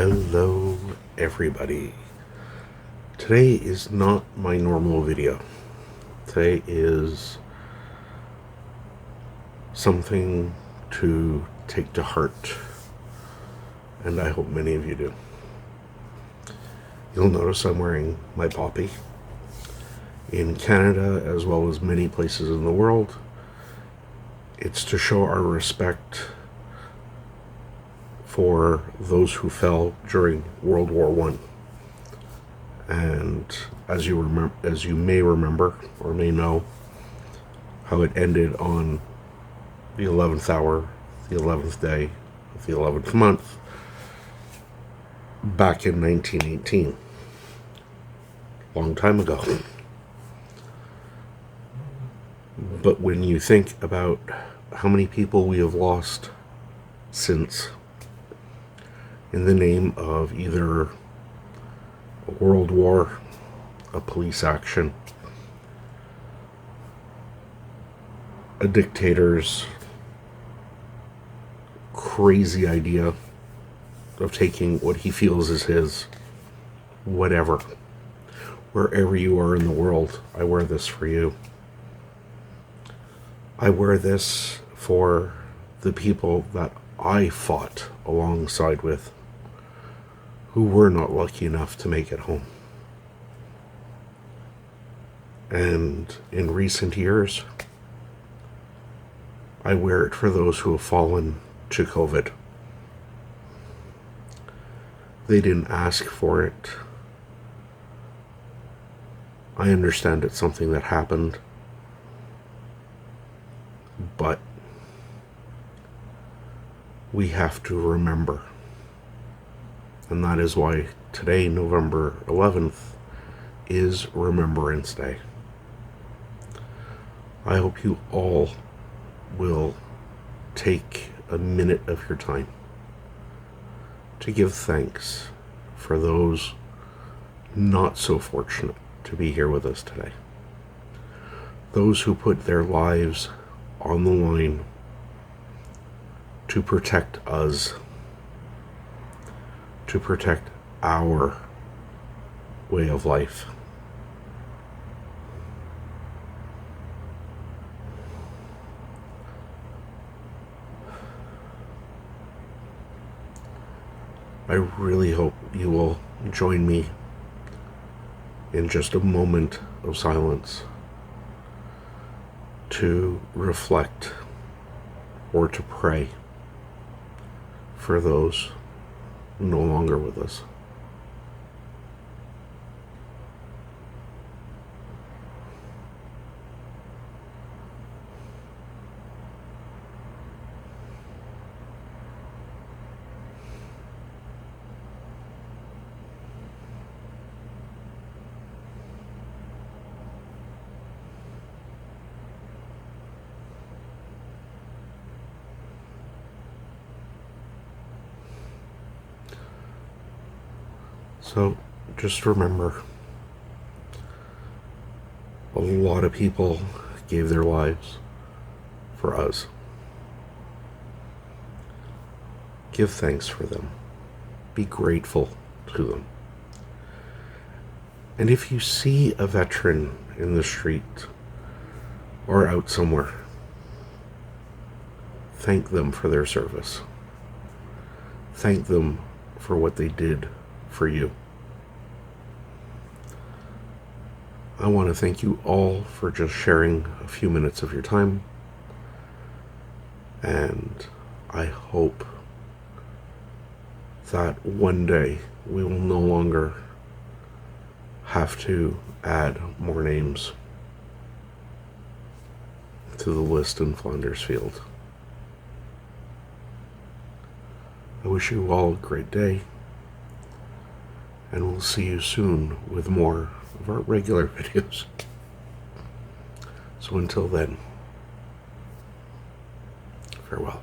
Hello everybody. Today is not my normal video. Today is something to take to heart, and I hope many of you do. You'll notice I'm wearing my poppy. In Canada, as well as many places in the world, it's to show our respect for those who fell during World War One. And as you may remember or may know, how it ended on the 11th hour, the 11th day of the 11th month, back in 1918, long time ago. But when you think about how many people we have lost since, in the name of either a world war, a police action, a dictator's crazy idea of taking what he feels is his, whatever. Wherever you are in the world, I wear this for you. I wear this for the people that I fought alongside with, who were not lucky enough to make it home. And in recent years, I wear it for those who have fallen to COVID. They didn't ask for it. I understand it's something that happened, but we have to remember. And that is why today, November 11th, is Remembrance Day. I hope you all will take a minute of your time to give thanks for those not so fortunate to be here with us today. Those who put their lives on the line to protect us, to protect our way of life. I really hope you will join me in just a moment of silence to reflect or to pray for those no longer with us. So just remember, a lot of people gave their lives for us. Give thanks for them. Be grateful to them. And if you see a veteran in the street or out somewhere, thank them for their service. Thank them for what they did for you. I want to thank you all for just sharing a few minutes of your time, and I hope that one day we will no longer have to add more names to the list in Flanders Field. I wish you all a great day, and we'll see you soon with more of our regular videos. So until then, farewell.